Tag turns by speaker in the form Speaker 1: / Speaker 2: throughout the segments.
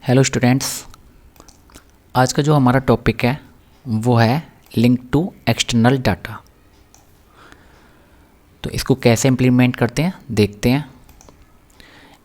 Speaker 1: Hello students, आज का जो हमारा टॉपिक है वो है लिंक टू एक्सटर्नल डाटा। तो इसको कैसे इम्प्लीमेंट करते हैं देखते हैं।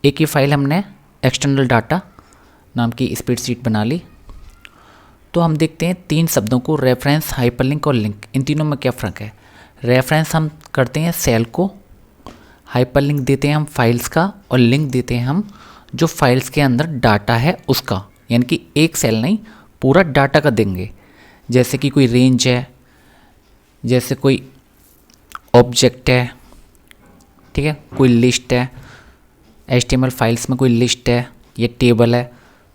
Speaker 1: एक ही फाइल हमने एक्सटर्नल डाटा नाम की स्प्रेडशीट बना ली। तो हम देखते हैं तीन शब्दों को, रेफरेंस, हाइपरलिंक और लिंक। इन तीनों में क्या फ़र्क है। रेफरेंस हम करते हैं सेल को, हाइपरलिंक देते हैं हम फाइल्स का, और लिंक देते हैं हम जो फाइल्स के अंदर डाटा है उसका, यानी कि एक सेल नहीं पूरा डाटा का देंगे। जैसे कि कोई रेंज है, जैसे कोई ऑब्जेक्ट है, ठीक है, कोई लिस्ट है, HTML फाइल्स में कोई लिस्ट है, ये टेबल है,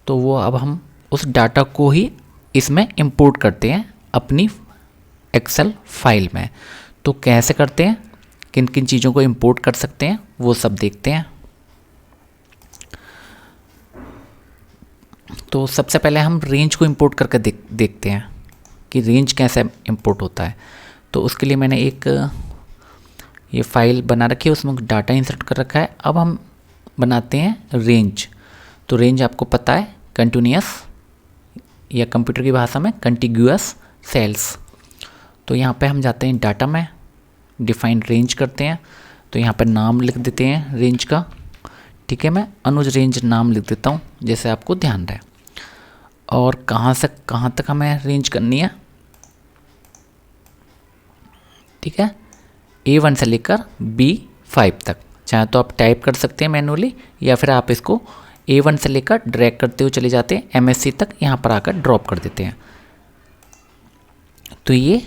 Speaker 1: तो वो अब हम उस डाटा को ही इसमें इंपोर्ट करते हैं अपनी एक्सेल फाइल में। तो कैसे करते हैं, किन किन चीज़ों को इंपोर्ट कर सकते हैं वो सब देखते हैं। तो सबसे पहले हम रेंज को इंपोर्ट करके देखते हैं कि रेंज कैसे इंपोर्ट होता है। तो उसके लिए मैंने एक ये फाइल बना रखी है, उसमें डाटा इंसर्ट कर रखा है। अब हम बनाते हैं रेंज। तो रेंज आपको पता है कंटिन्यूअस, या कंप्यूटर की भाषा में कंटिग्यूअस सेल्स। तो यहाँ पे हम जाते हैं डाटा में, डिफाइन रेंज करते हैं। तो यहाँ पर नाम लिख देते हैं रेंज का, ठीक है। मैं अनुज रेंज नाम लिख देता हूँ जैसे आपको ध्यान रहे। और कहाँ से कहाँ तक हमें रेंज करनी है, ठीक है, A1 से लेकर B5 तक। चाहे तो आप टाइप कर सकते हैं मैनुअली, या फिर आप इसको A1 से लेकर ड्रैग करते हुए चले जाते हैं MSC तक, यहाँ पर आकर ड्रॉप कर देते हैं। तो ये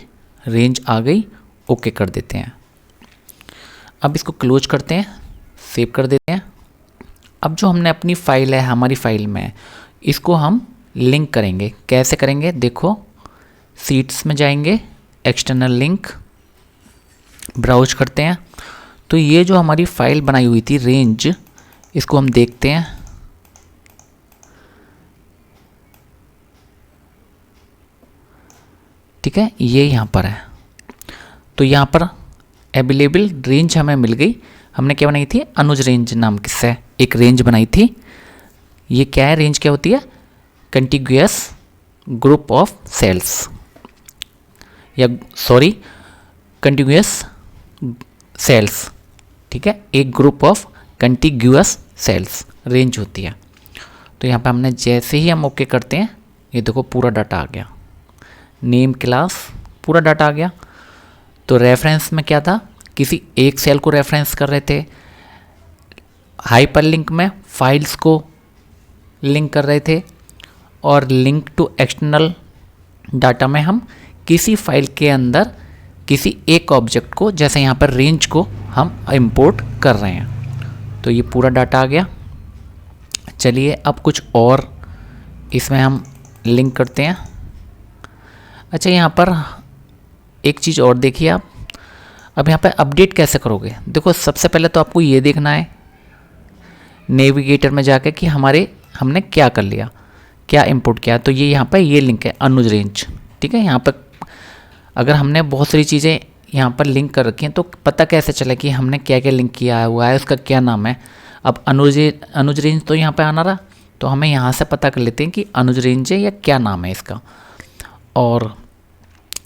Speaker 1: रेंज आ गई, ओके कर देते हैं। अब इसको क्लोज करते हैं, सेव कर देते हैं। अब जो हमने अपनी फाइल है हमारी फाइल में, इसको हम लिंक करेंगे। कैसे करेंगे देखो, सीट्स में जाएंगे, एक्सटर्नल लिंक ब्राउज करते हैं। तो ये जो हमारी फाइल बनाई हुई थी रेंज, इसको हम देखते हैं। ठीक है, ये यहाँ पर है। तो यहाँ पर अवेलेबल रेंज हमें मिल गई। हमने क्या बनाई थी, अनुज रेंज नाम से एक रेंज बनाई थी। ये क्या है, रेंज क्या होती है, कंटिग्यूअस ग्रुप ऑफ सेल्स, या सॉरी कंटिग्यूअस सेल्स, ठीक है, एक ग्रुप ऑफ कंटिग्यूअस सेल्स रेंज होती है। तो यहाँ पे हमने जैसे ही हम ओके करते हैं, ये देखो पूरा डाटा आ गया, नेम क्लास पूरा डाटा आ गया। तो रेफरेंस में क्या था, किसी एक सेल को रेफरेंस कर रहे थे। हाइपरलिंक में फाइल्स को लिंक कर रहे थे। और लिंक टू एक्सटर्नल डाटा में हम किसी फाइल के अंदर किसी एक ऑब्जेक्ट को, जैसे यहाँ पर रेंज को, हम इंपोर्ट कर रहे हैं। तो ये पूरा डाटा आ गया। चलिए अब कुछ और इसमें हम लिंक करते हैं। अच्छा, यहाँ पर एक चीज़ और देखिए आप। अब यहाँ पर अपडेट कैसे करोगे, देखो सबसे पहले तो आपको ये देखना है नेविगेटर में जाकर कि हमने क्या कर लिया, क्या इंपोर्ट किया। तो ये यहाँ पर ये लिंक है अनुज रेंज, ठीक है। यहाँ पर अगर हमने बहुत सारी चीज़ें यहाँ पर लिंक कर रखी हैं तो पता कैसे चले कि हमने क्या क्या लिंक किया हुआ है, उसका क्या नाम है। अब अनुज रेंज तो यहाँ पर आना रहा, तो हमें यहाँ से पता कर लेते हैं कि अनुज रेंज है या क्या नाम है इसका। और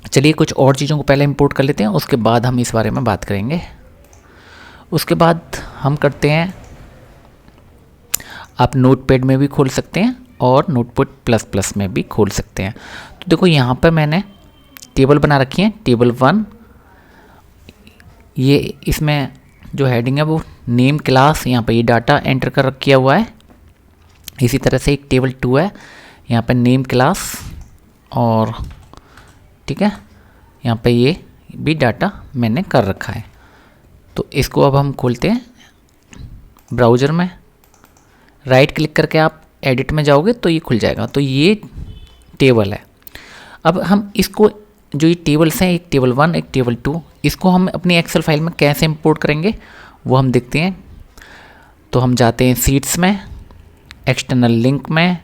Speaker 1: चलिए कुछ और चीज़ों को पहले इंपोर्ट कर लेते हैं, उसके बाद हम इस बारे में बात करेंगे। उसके बाद हम करते हैं, आप नोटपैड में भी खोल सकते हैं और नोटपैड++ में भी खोल सकते हैं। तो देखो यहाँ पर मैंने टेबल बना रखी है, टेबल 1। ये इसमें जो हेडिंग है वो नेम क्लास, यहाँ पर ये डाटा एंटर कर किया हुआ है। इसी तरह से एक टेबल 2 है, यहाँ पर नेम क्लास, और ठीक है, यहाँ पे ये भी डाटा मैंने कर रखा है। तो इसको अब हम खोलते हैं ब्राउज़र में। राइट क्लिक करके आप एडिट में जाओगे तो ये खुल जाएगा। तो ये टेबल है। अब हम इसको, जो ये टेबल्स हैं, एक टेबल 1 एक टेबल 2, इसको हम अपनी एक्सेल फाइल में कैसे इंपोर्ट करेंगे वो हम देखते हैं। तो हम जाते हैं सीट्स में, एक्सटर्नल लिंक में।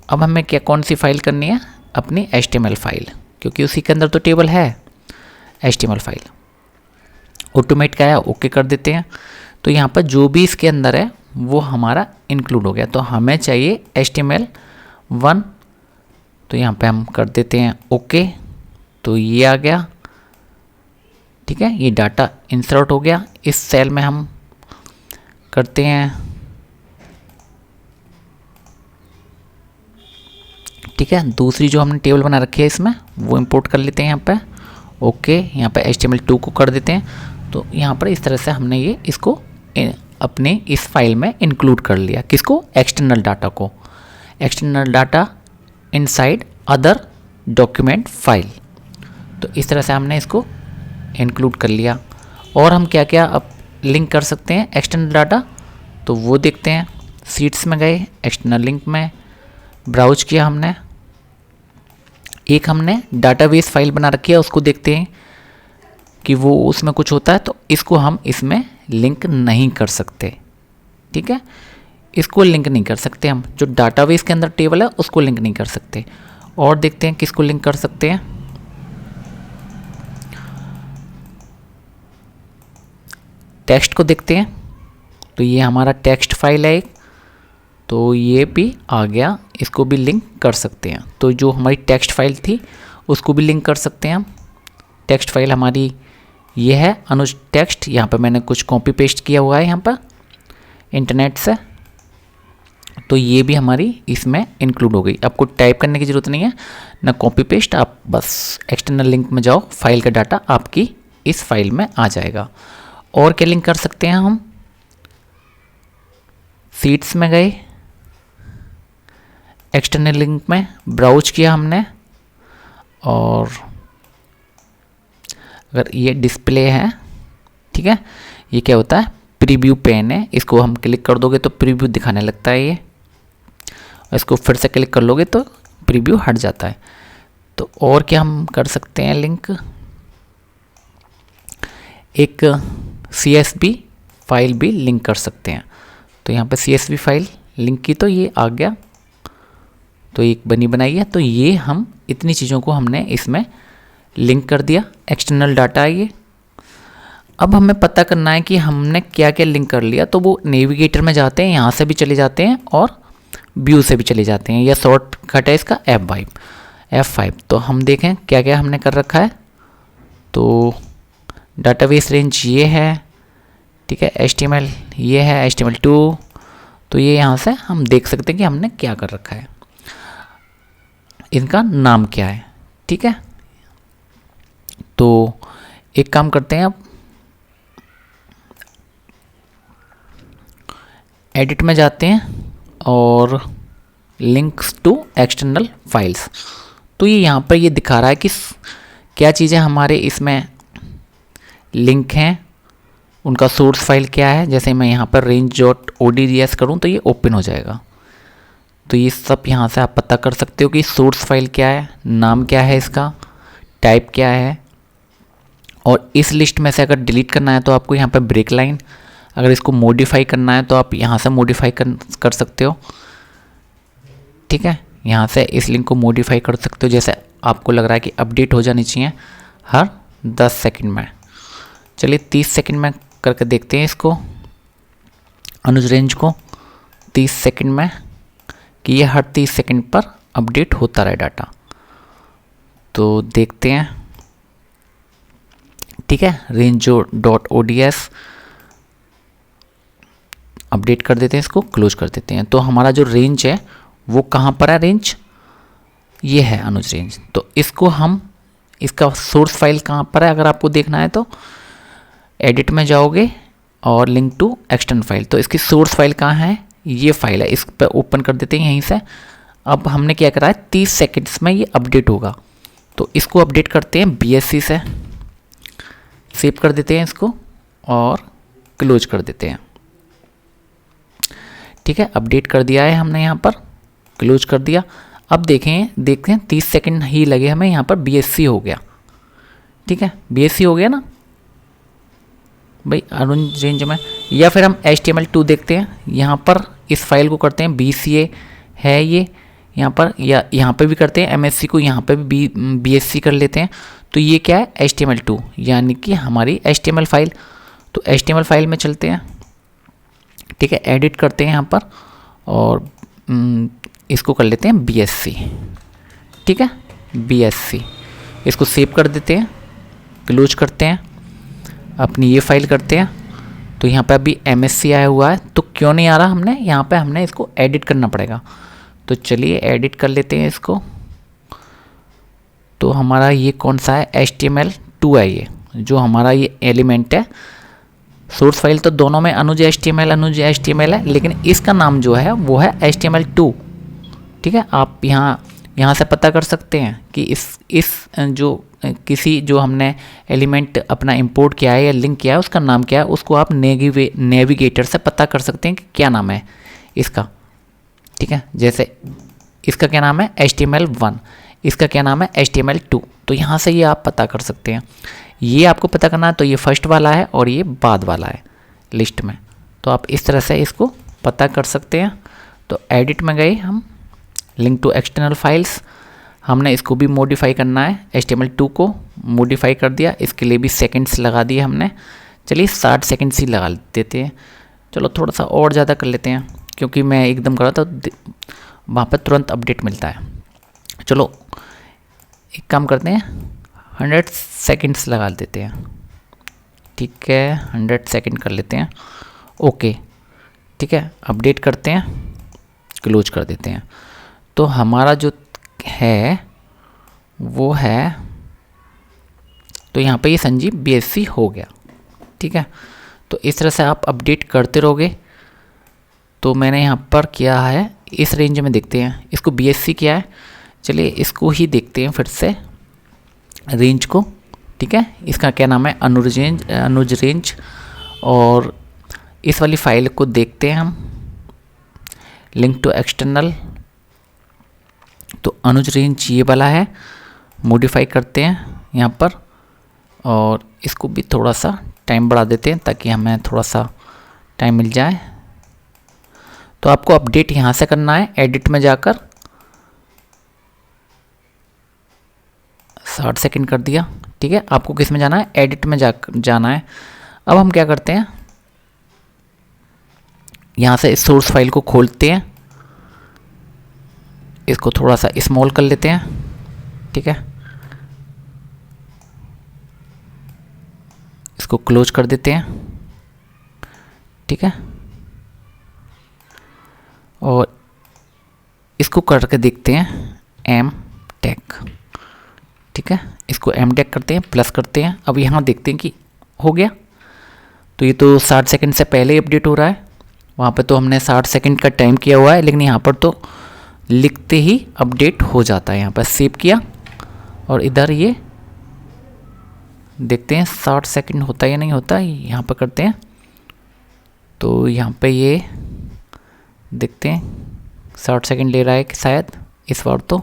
Speaker 1: अब हमें क्या, कौन सी फाइल करनी है, अपनी HTML फाइल, क्योंकि उसी के अंदर तो टेबल है, HTML फाइल। ऑटोमेट का है, ओके कर देते हैं। तो यहाँ पर जो भी इसके अंदर है वो हमारा इंक्लूड हो गया। तो हमें चाहिए HTML1, तो यहाँ पे हम कर देते हैं ओके, तो ये आ गया। ठीक है, ये डाटा इंसर्ट हो गया। इस सेल में हम करते हैं, ठीक है, दूसरी जो हमने टेबल बना रखी है इसमें वो इंपोर्ट कर लेते हैं यहाँ पे। ओके, यहाँ पे HTML2 को कर देते हैं। तो यहाँ पर इस तरह से हमने ये इसको अपने इस फाइल में इंक्लूड कर लिया। किसको? एक्सटर्नल डाटा को। External data inside other document file. तो इस तरह से हमने इसको इंक्लूड कर लिया। और हम क्या क्या अब लिंक कर सकते हैं एक्सटर्नल डाटा, तो वो देखते हैं। सीट्स में गए, एक्सटर्नल लिंक में ब्राउज किया हमने, एक हमने डाटाबेस फाइल बना रखी है, उसको देखते हैं कि वो उसमें कुछ होता है। तो इसको हम इसमें लिंक नहीं कर सकते। ठीक है, इसको लिंक नहीं कर सकते हम। जो डाटाबेस के अंदर टेबल है उसको लिंक नहीं कर सकते। और देखते हैं किसको लिंक कर सकते हैं। टेक्स्ट को देखते हैं, तो ये हमारा टेक्स्ट फाइल है एक, तो ये भी आ गया, इसको भी लिंक कर सकते हैं। तो जो हमारी टेक्स्ट फाइल थी उसको भी लिंक कर सकते हैं हम। टेक्स्ट फाइल हमारी ये है अनुज टेक्स्ट, यहाँ पर मैंने कुछ कॉपी पेस्ट किया हुआ है यहाँ पर इंटरनेट से, तो ये भी हमारी इसमें इंक्लूड हो गई। आपको टाइप करने की ज़रूरत नहीं है ना कॉपी पेस्ट, आप बस एक्सटर्नल लिंक में जाओ, फाइल का डाटा आपकी इस फाइल में आ जाएगा। और क्या लिंक कर सकते हैं हम? सीट्स में गए, एक्सटर्नल लिंक में ब्राउज किया हमने, और अगर ये डिस्प्ले है, ठीक है, ये क्या होता है? प्रीव्यू पेन है, इसको हम क्लिक कर दोगे तो प्रीव्यू दिखाने लगता है ये, इसको फिर से क्लिक कर लोगे तो प्रीव्यू हट जाता है। तो और क्या हम कर सकते हैं लिंक? एक CSV फाइल भी लिंक कर सकते हैं। तो यहाँ पे CSV फाइल लिंक की, तो ये आ गया, तो एक बनी बनाई है। तो ये हम इतनी चीज़ों को हमने इसमें लिंक कर दिया। एक्सटर्नल डाटा है ये। अब हमें पता करना है कि हमने क्या क्या लिंक कर लिया। तो वो नेविगेटर में जाते हैं, यहाँ से भी चले जाते हैं और व्यू से भी चले जाते हैं, या शॉर्टकट है इसका F5। तो हम देखें क्या क्या हमने कर रखा है। तो डाटाबेस रेंज ये है, ठीक है, HTML ये है, HTML2। तो ये यहाँ से हम देख सकते हैं कि हमने क्या कर रखा है, इनका नाम क्या है। ठीक है, तो एक काम करते हैं, अब एडिट में जाते हैं और लिंक्स टू एक्सटर्नल फाइल्स। तो ये यहाँ पर ये दिखा रहा है कि क्या चीज़ें हमारे इसमें लिंक हैं, उनका सोर्स फाइल क्या है। जैसे मैं यहाँ पर range.ods करूँ तो ये ओपन हो जाएगा। तो ये सब यहाँ से आप पता कर सकते हो कि सोर्स फाइल क्या है, नाम क्या है इसका, टाइप क्या है। और इस लिस्ट में से अगर डिलीट करना है तो आपको यहाँ पर ब्रेक लाइन, अगर इसको मॉडिफाई करना है तो आप यहाँ से मॉडिफाई कर सकते हो। ठीक है, यहाँ से इस लिंक को मॉडिफाई कर सकते हो, जैसे आपको लग रहा है कि अपडेट हो जानी चाहिए हर 10 सेकंड में। चलिए 30 सेकंड में करके देखते हैं इसको, अनुज रेंज को 30 सेकंड में, कि ये हर 30 सेकंड पर अपडेट होता रहे डाटा। तो देखते हैं, ठीक है, range.ods अपडेट कर देते हैं, इसको क्लोज कर देते हैं। तो हमारा जो रेंज है वो कहाँ पर है? रेंज ये है, अनुज रेंज। तो इसको हम, इसका सोर्स फाइल कहाँ पर है अगर आपको देखना है तो एडिट में जाओगे और लिंक टू एक्सटर्नल फाइल। तो इसकी सोर्स फाइल कहाँ है? ये फाइल है, इस पर ओपन कर देते हैं यहीं से। अब हमने क्या करा है, 30 सेकंड्स में ये अपडेट होगा। तो इसको अपडेट करते हैं BSC से, सेव कर देते हैं इसको और क्लोज कर देते हैं। ठीक है, अपडेट कर दिया है हमने, यहाँ पर क्लोज कर दिया। अब देखें 30 सेकंड ही लगे हमें, यहाँ पर BSC हो गया। ठीक है, BSC हो गया ना भाई अनुज रेंज में। या फिर हम HTML2 देखते हैं, यहाँ पर इस फाइल को करते हैं BCA है ये यहाँ पर, या यहाँ पे भी करते हैं MSC को, यहाँ पे भी BSC कर लेते हैं। तो ये क्या है? HTML2, यानी कि हमारी HTML फाइल। तो HTML फाइल में चलते हैं। ठीक है, एडिट करते हैं यहाँ पर और इसको कर लेते हैं BSC। ठीक है, BSC, इसको सेव कर देते हैं, क्लोज करते हैं, अपनी ये फाइल करते हैं। तो यहाँ पे अभी MSC आया हुआ है, तो क्यों नहीं आ रहा, हमने इसको एडिट करना पड़ेगा। तो चलिए एडिट कर लेते हैं इसको। तो हमारा ये कौन सा है, HTML2 है, ये जो हमारा ये एलिमेंट है। सोर्स फाइल तो दोनों में अनुज HTML है, लेकिन इसका नाम जो है वो है HTML2। ठीक है, आप यहाँ से पता कर सकते हैं कि इस जो हमने एलिमेंट अपना इंपोर्ट किया है या लिंक किया है उसका नाम क्या है, उसको आप नेविगेटर से पता कर सकते हैं कि क्या नाम है इसका। ठीक है, जैसे इसका क्या नाम है HTML1, इसका क्या नाम है HTML2। तो यहाँ से ये आप पता कर सकते हैं। ये आपको पता करना है तो ये फर्स्ट वाला है और ये बाद वाला है लिस्ट में। तो आप इस तरह से इसको पता कर सकते हैं। तो एडिट में गए हम, लिंक टू एक्सटर्नल फाइल्स, हमने इसको भी मॉडिफाई करना है, HTML2 को मॉडिफाई कर दिया। इसके लिए भी सेकंड्स लगा दिए हमने। चलिए 60 सेकंड्स ही लगा देते हैं। चलो थोड़ा सा और ज़्यादा कर लेते हैं, क्योंकि मैं एकदम कर रहा था वहाँ पर तुरंत अपडेट मिलता है। चलो एक काम करते हैं, 100 सेकंड्स लगा देते हैं। ठीक है, 100 सेकंड कर लेते हैं। ओके, ठीक है, अपडेट करते हैं, क्लोज कर देते हैं। तो हमारा जो है वो है, तो यहाँ पे ये संजीव BSC हो गया। ठीक है, तो इस तरह से आप अपडेट करते रहोगे। तो मैंने यहाँ पर किया है, इस रेंज में देखते हैं, इसको BSC किया है। चलिए इसको ही देखते हैं फिर से, रेंज को। ठीक है, इसका क्या नाम है, अनुज रेंज। और इस वाली फाइल को देखते हैं हम, लिंक टू एक्सटर्नल। तो अनुज रेंज ये वाला है, मॉडिफाई करते हैं यहाँ पर और इसको भी थोड़ा सा टाइम बढ़ा देते हैं ताकि हमें थोड़ा सा टाइम मिल जाए। तो आपको अपडेट यहाँ से करना है, एडिट में जाकर 60 सेकंड कर दिया। ठीक है, आपको किस में जाना है, एडिट में जाना है। अब हम क्या करते हैं, यहाँ से इस सोर्स फाइल को खोलते हैं, इसको थोड़ा सा स्मॉल कर लेते हैं। ठीक है, इसको क्लोज कर देते हैं। ठीक है, और इसको करके देखते हैं MTech। ठीक है, इसको MTech करते हैं, प्लस करते हैं। अब यहाँ देखते हैं कि हो गया। तो ये तो 60 सेकंड से पहले ही अपडेट हो रहा है, वहाँ पे तो हमने 60 सेकंड का टाइम किया हुआ है, लेकिन यहाँ पर तो लिखते ही अपडेट हो जाता है। यहाँ पर सेव किया और इधर ये देखते हैं 60 सेकंड होता है या नहीं होता, यहाँ पर करते हैं। तो यहाँ पे ये देखते हैं 60 सेकंड ले रहा है कि शायद इस बार तो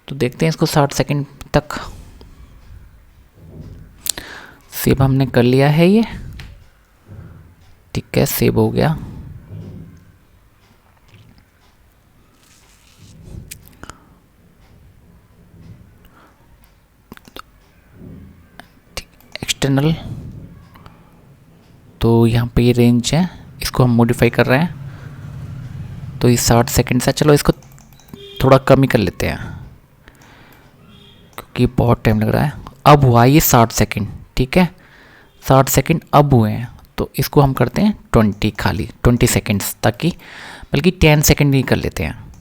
Speaker 1: देखते हैं इसको 60 सेकंड तक। सेव हमने कर लिया है ये। ठीक है, सेव हो गया। एक्सटर्नल, तो यहाँ पे ये रेंज है, इसको हम मॉडिफाई कर रहे हैं। तो ये 60 सेकंड है। चलो इसको थोड़ा कम ही कर लेते हैं क्योंकि बहुत टाइम लग रहा है। अब हुआ ये 60 सेकंड। ठीक है, 60 सेकंड अब हुए हैं। तो इसको हम करते हैं 20 सेकंड्स, ताकि बल्कि 10 सेकंड ही कर लेते हैं।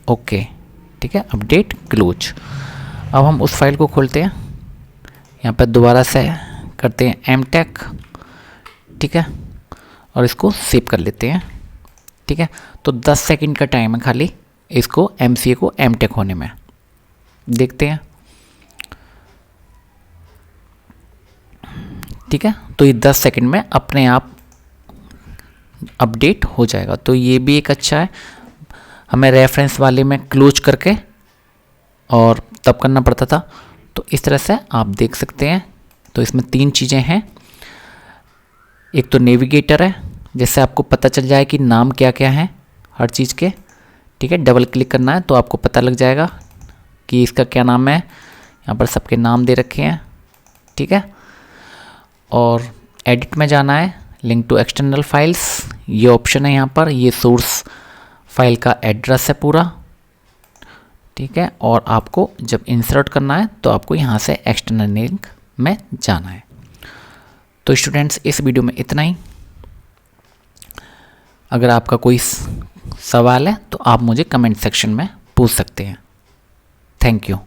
Speaker 1: ओके, ठीक है, अपडेट, क्लोज। अब हम उस फाइल को खोलते हैं, यहाँ पर दोबारा से करते हैं MTech। ठीक है, और इसको सेव कर लेते हैं। ठीक है, तो 10 सेकंड का टाइम है खाली इसको MCA को MTech होने में। देखते हैं। ठीक है, तो ये 10 सेकंड में अपने आप अपडेट हो जाएगा। तो ये भी एक अच्छा है। हमें रेफरेंस वाले में क्लोज करके और तब करना पड़ता था। तो इस तरह से आप देख सकते हैं। तो इसमें 3 चीज़ें हैं। एक तो नेविगेटर है, जिससे आपको पता चल जाए कि नाम क्या क्या है हर चीज़ के। ठीक है, डबल क्लिक करना है तो आपको पता लग जाएगा कि इसका क्या नाम है। यहाँ पर सबके नाम दे रखे हैं। ठीक है, और एडिट में जाना है, लिंक टू एक्सटर्नल फाइल्स, ये ऑप्शन है यहाँ पर, ये सोर्स फाइल का एड्रेस है पूरा, ठीक है। और आपको जब इंसर्ट करना है तो आपको यहाँ से एक्सटर्नल लिंक में जाना है। तो स्टूडेंट्स इस वीडियो में इतना ही। अगर आपका कोई सवाल है तो आप मुझे कमेंट सेक्शन में पूछ सकते हैं। Thank you.